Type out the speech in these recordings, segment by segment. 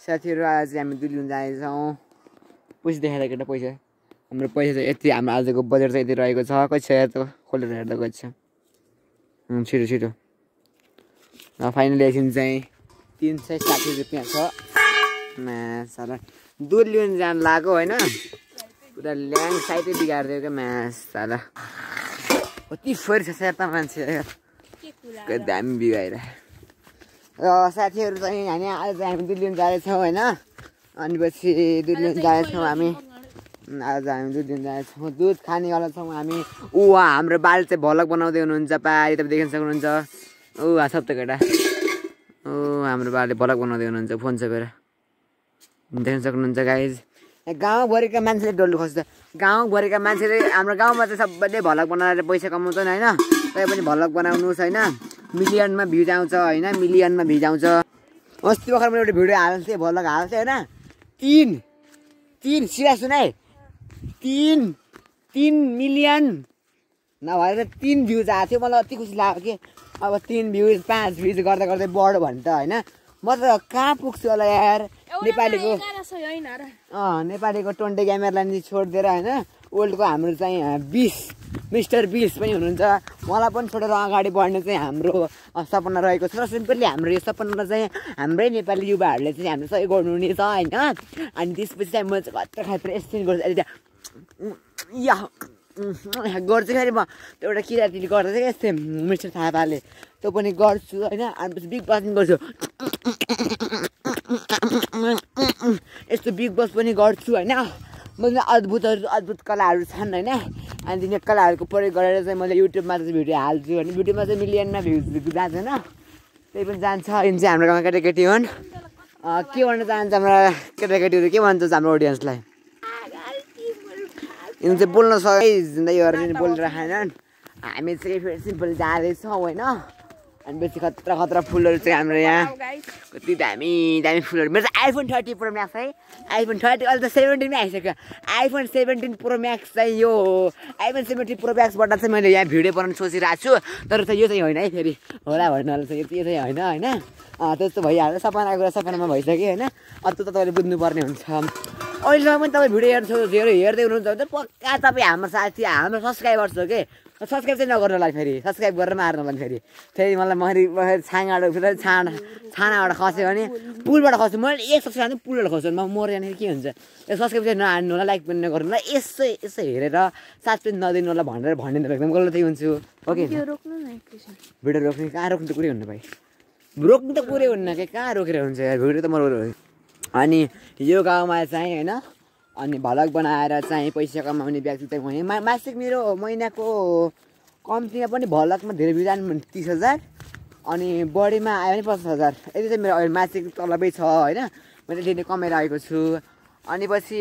साथीहरु आज चाहिँ हामी दुध लिन जाँदैछौँ। पैसा देखाएर केटा पैसा हाम्रो पैसा चाहिँ यति हाम्रो आजको बजेट चाहिँ यति रहेको छ। कति छ हेर त खोलेर हेर्दा कति छ। छिटो छिटो फाइनली एकछिन चाहिँ 360 रुपियाँ छ। साला दुध लिन जान लाग्यो होइन पुरा ल्याङ साइटै बिगारिदियो क्या म्यास साला कति फोहोर छ त मान्छे के दामी बिगाएर साथीहरु चाहिँ हामी आज हामी दुध लिन जाँदैछौँ होइन अनि पछि दुध लिन जाँदैछौँ हामी आज हामी दुध लिन जाँदैछौँ दुध खानेवाला छौँ हामी हाम्रो बाल चाहिँ भलक बनाउँदै हुनुहुन्छ पारि तपाईँ देख्न सक्नुहुन्छ सब त केटा हाम्रो बाले भलक बनाउँदै हुनुहुन्छ फोन चपेर देख्न सक्नुहुन्छ गाइज गाउँभरिका मान्छेले डल्लु खोज्छ गाउँभरिका मान्छेले हाम्रो गाउँमा चाहिँ सबैले भलक बनाएर पैसा कमाउँछन् होइन तपाईँ पनि भलक बनाउनुहोस् होइन मिलियनमा भ्युज आउँछ होइन मिलियनमा भ्युज आउँछ अस्ति भर्खर मैले एउटा भिडियो हाल्थेँ भलक हाल्थेँ होइन तीन सिधा सुनाइ 3 मिलियन नभएर 3 भ्युज आएको थियो मलाई अति खुसी लाग्यो कि अब 3 भ्युज 5 भ्युज गर्दा गर्दै बढ्यो भने त होइन म त कहाँ पुग्छु होला यार नेपालीको नेपालीको 20 क्यामेरालाई छोडिदिएर होइन वर्ल्डको हाम्रो चाहिँ 20 मिस्टर 20 पनि हुनुहुन्छ मलाई पनि छोडेर अगाडि बढ्ने चाहिँ हाम्रो सपना रहेको छ र सिम्पली हाम्रो यो सपनालाई चाहिँ हाम्रै नेपाली युवाहरूले चाहिँ हामीले सहयोग गर्नुहुने छ होइन अनि त्यसपछि चाहिँ म चाहिँ कत्रो खाएर एक्सचेन्ज गर्छु फेरि म त्यो एउटा किरातीले गर्दा चाहिँ यस्तै मिस्टर थापाले त्यो पनि गर्छु होइन अनि पछि बिग बस पनि गर्छु यस्तो बिग बस पनि गर्छु होइन मैले अद्भुत कलाहरू छन् होइन अनि तिनीहरू कलाहरूको प्रयोग गरेर चाहिँ मैले युट्युबमा चाहिँ भिडियो हाल्छु होइन युट्युबमा चाहिँ मिलियनमा भ्युज जाँदैन त्यही पनि जान्छ यिन चाहिँ हाम्रो गाउँमा केटाकेटी हुन् के भन्न चाहन्छ हाम्रो केटाकेटीहरू के भन्छ हाम्रो अडियन्सलाई यिन चाहिँ बोल्न सके जिन्दगीहरू बोलिरहेनन् हामी चाहिँ फेरि सिम्पल जाँदैछौँ होइन अनि बेसी खतरा फुलहरू चाहिँ हाम्रो यहाँ कति दामी दामी फुलहरू मेरो चाहिँ आइफोन 30 प्रो म्याक्स है आइफोन 30 अहिले त 17 नै आइसक्यो आइफोन 17 प्रो म्याक्स चाहिँ यो आइफोन 17 प्रो म्याक्सबाट चाहिँ मैले यहाँ भिडियो बनाउनु सोचिरहेको छु तर चाहिँ यो चाहिँ होइन है फेरि होला भन्नाले चाहिँ यो चाहिँ होइन होइन त्यस्तो भइहाल्छ सपनाको कुरा सपनामा भइसक्यो होइन अरू त तपाईँले बुझ्नुपर्ने हुन्छ अहिलेसम्म पनि तपाईँ भिडियो हेर्दै हुनुहुन्छ भने पक्का तपाईँ हाम्रो साथी हाम्रो सब्सक्राइबर्स हो कि सब्सक्राइब चाहिँ नगर्नुलाई फेरि सब्सक्राइब गरेर मार्नु भने फेरि मलाई छानाबाट खस्यो भने पुलबाट खस्छु मैले एक सब्सक्राइब पुलबाट खस्छु म मर जाने के हुन्छ यो सब्सक्राइब चाहिँ नहान्नु होला लाइक पनि नगर्नु होला यसो हेरेर साथ पनि नदिनु होला भनेर भनिदिनु एकदम गलत हुन्छु ओके भिडियो रोक्ने कहाँ रोक्नु त कुरै हुन्न भाइ रोक्नु त कुरै हुन्न कि कहाँ रोकेर हुन्छ यार भिडियो त म अनि यो गाउँमा चाहिँ होइन अनि भलक बनाएर चाहिँ पैसा कमाउने व्यक्ति चाहिँ भने मासिक मेरो महिनाको कम्तीमा पनि भलकमा धेरै भ्युज आउनु 30,000 अनि बढीमा आयो भने 50,000 यति चाहिँ मेरो अहिले मासिक तलबै छ होइन मैले त्यति कमाइरहेको छु अनि पछि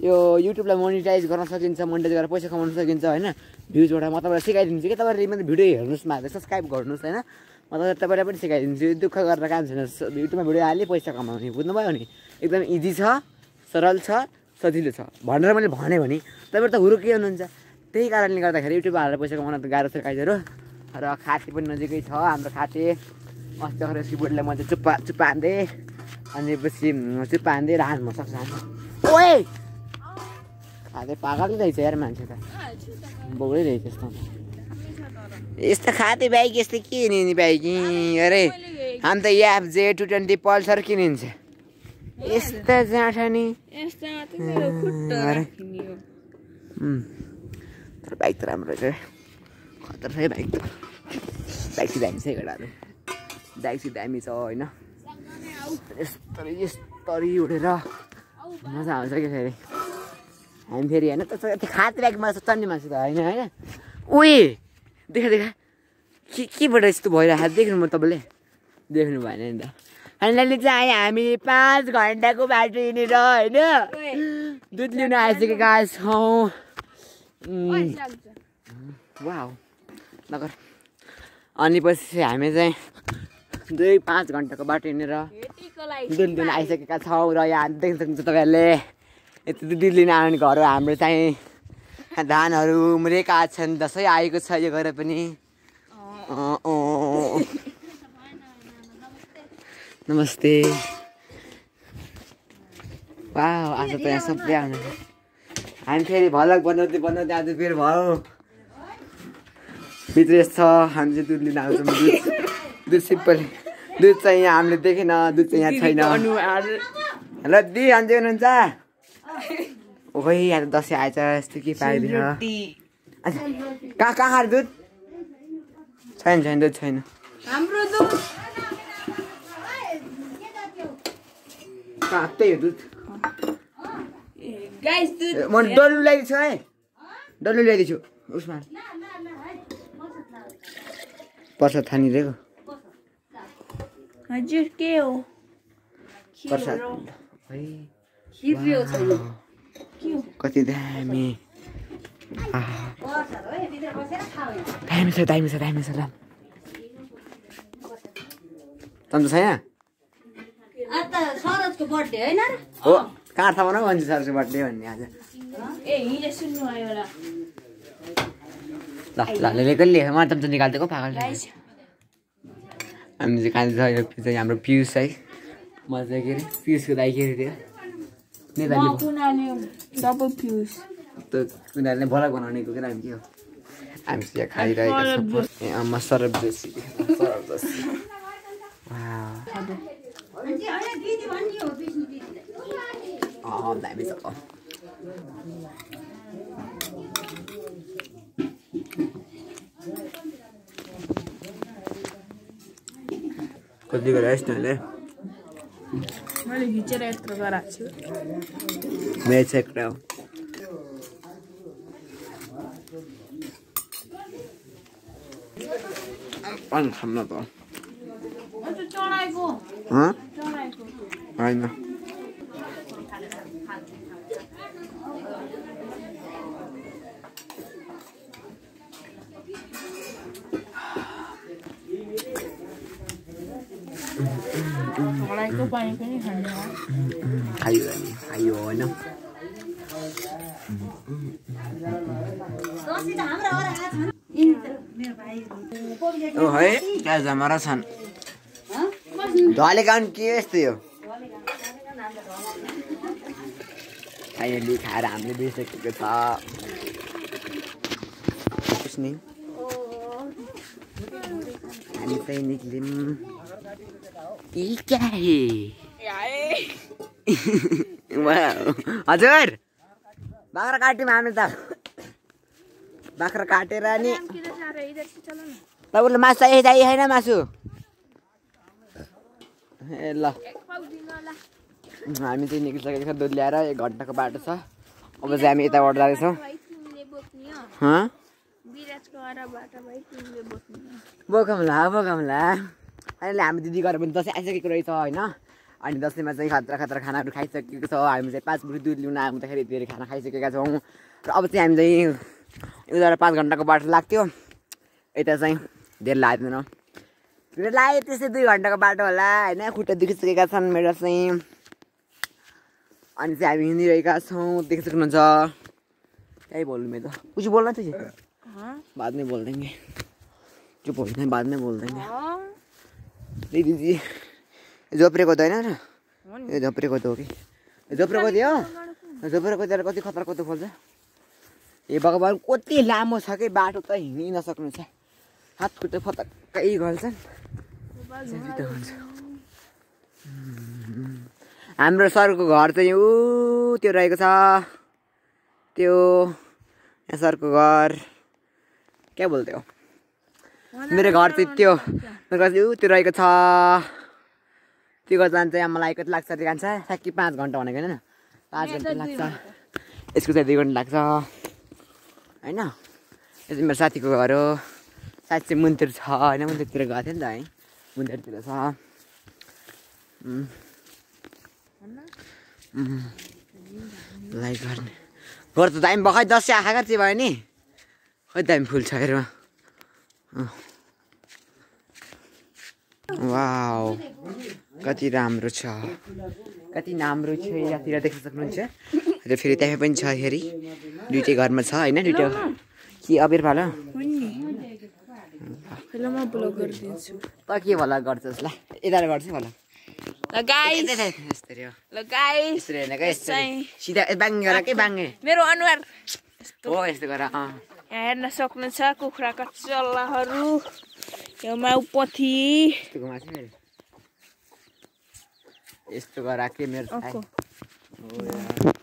यो युट्युबलाई मोनिटाइज गर्न सकिन्छ मोनिटाइज गरेर पैसा कमाउन सकिन्छ होइन भ्युजबाट म तपाईँलाई सिकाइदिन्छु कि तपाईँले मात्रै भिडियो हेर्नुहोस् मात्रै सब्सक्राइब गर्नुहोस् होइन म तपाईँलाई पनि सिकाइदिन्छु दुःख गरेर काम छैन युट्युबमा भिडियो हाल्यो पैसा कमाउने बुझ्नुभयो नि एकदम इजी छ सरल छ सजिलो छ भनेर मैले भने तपाईँहरू त हुरुकै हुनुहुन्छ त्यही कारणले गर्दाखेरि युट्युब हालेर पैसा कमाउन त गाह्रो छ गाइजहरू र खाते पनि नजिकै छ हाम्रो खाते अस्ति भर्खर किबोर्डलाई म चाहिँ चुप्पा हान्दै अनि पछि चुप्पा हान्दै हान्नु सक्छ ओए खाते पागल रहेछ यार मान्छे त बौलै रहेछ यस्तो यस्तो खाते बाइक यस्तो के नि बाइक अरे हामी त याफ J220 पल्सर किनिन्छ यस्ता जाँठा नि तर बाइक त राम्रो रहेछ खतर छ बाइक त बाइक चाहिँ दामी छ केटाहरू बाइक चाहिँ दामी छ होइन यस्तरी उठेर मजा आउँछ कि फेरि हामी फेरि होइन त्यो खाते बाइकमा चढ्ने मान्छे त होइन होइन उही देखा केबाट यस्तो भइरहेको देख्नु म तपाईँले देख्नु भएन नि त फाइनली चाहिँ हामी 5 घन्टाको बाटो हिँडेर होइन दुध लिन आइसकेका छौँ वाउ नगर अनि पछि हामी चाहिँ 2-5 घन्टाको बाटो हिँडेर दुध लिन आइसकेका छौँ र यहाँ देख्न सक्नुहुन्छ तपाईँहरूले यति दुध लिन आउने घर हाम्रो चाहिँ धानहरू उम्रेका छन् दसैँ आएको छ यो गरेर पनि नमस्ते वाह आज त यहाँ सबै आउनु हामी फेरि भलक बनाउँदै आज फेरि भयो भित्र छ हामी चाहिँ दुध लिन आउँछौँ दुध सिम्पल दुध चाहिँ यहाँ हामीले देखेन दुध चाहिँ यहाँ छैन हेलो दि अन्जे हुनुहुन्छ ओखै यहाँ त दसैँ आएछ यस्तो के पाइदिन कहाँ दुध छैन दुध छैन हाम्रो दुध त्यही हो दुध गाइस दुध म डल्लु ल्याइदिन्छु है डल्लु ल्याइदिन्छु उसमा पर्छ थानिरहेको हजुर के हो प्रसाद कति दामी दामी छ ल तन्जु छ यहाँ सरजको बर्थडे हैन हो कहाँ थाहा न भन्छ सरको बर्थडे भन्ने आज ए हिजो सुन्नु आयो होला ल ले म त निकाल्दिएको पागल हामी चाहिँ खाँदैछ यो चाहिँ हाम्रो पियुष है म चाहिँ के अरे पियुषको दाइ के अरे त्यो नेपाली डबल पियुष त उनीहरूले भलक बनाउनेको के हामी के हो हामी चाहिँ यहाँ खाइरहेका छौँ ए अम्मा सरब जोशी दामी छ कति गरेर यस्तोले मैले खिचेर यत्रो गराएको छु मेरो चेक हो पानी खान्न त चढाएको होइन चढाएको पानी पनि खाने खायो होइन ओ है क्या जमारा छन् ढलेका के यस्तो यो फाइनली खाएर हामीले बिर्सेको छ नि हामी चाहिँ निक्ल्यौँ हजुर बाख्रा काट्यौँ हामी त बाख्रा काटेर नि तपाईँले मासु चाहियो छैन मासु ए ल हामी चाहिँ निक्लिसकेको छ दुध ल्याएर 1 घन्टाको बाटो छ अब चाहिँ हामी यताबाट जाँदैछौँ बोकाउँला अहिले हामी दिदी गरेर पनि दसैँ आइसकेको रहेछ होइन अनि दसैँमा चाहिँ खतरा खानाहरू खाइसकेको छ हामी चाहिँ 5 बजी दुध ल्याउन आउँदाखेरि धेरै खाना खाइसकेका छौँ र अब चाहिँ हामी चाहिँ उनीहरू 5 घन्टाको बाटो लाग्थ्यो यता चाहिँ धेरै लाग्दैन लाग्यो त्यस्तै 2 घन्टाको बाटो होला होइन खुट्टा दुखिसकेका छन् मेरो चाहिँ अनि चाहिँ हामी हिँडिरहेका छौँ देख सक्नुहुन्छ त्यही बोल्नु मेरो त कुछ बोल्न तुझे बाद में बोल देंगे जो बोलते हैं बाद में बोल देंगे दीदी झोप्रेको त होइन र यो झोप्रेको त हो कि झोप्रेको थियो झोप्रेको त्यहाँ कति खतराको त खोल्छ ए भगवान् कति लामो छ कि बाटो त हिँड्नै नसक्नु छ हात खुट्टा फतक्कै गल्छन् हाम्रो सरको घर चाहिँ ऊ त्यो रहेको छ त्यो यहाँ सरको घर क्या बोल्दै हो मेरो घर चाहिँ त्यो मेरो घर चाहिँ त्यो रहेको छ त्यो घर जान्छ चाहिँ मलाई कति लाग्छ त्यो जान्छ ठ्याक्कै 5 घन्टा भनेको होइन 5 घन्टा लाग्छ यसको चाहिँ 2 घन्टा लाग्छ होइन यो चाहिँ मेरो साथीको घर हो साथी चाहिँ मन्दिर छ होइन मन्दिरतिर गएको थियो नि त है मन्दिरतिर छ लाइक गर्ने घर त दामी भर्खर दसैँ आँखा चाहिँ भयो नि खै दामी फुल छ हेर वाउ कति राम्रो छ कति राम्रो छ यहाँतिर देख्न सक्नुहुन्छ र फेरि त्यहाँ पनि छ हेरी दुईटै घरमा छ होइन दुईटा के अबेर भाला म ब्लग गरिदिन्छु त के भला गर्छस् ल यता गर्छु भला ल गाइस यस्तरी हो ल गाइस यस्तरी होइन क्या यस्तरी सिधा बाङ्गे गर के बाङ्गे मेरो अनुहार हो यस्तो गर यहाँ हेर्न सक्नुहुन्छ कुखुराका चल्लाहरू यो माउपथी यस्तो घुमा चाहिँ फेरि यस्तो गर के मेरो थाहा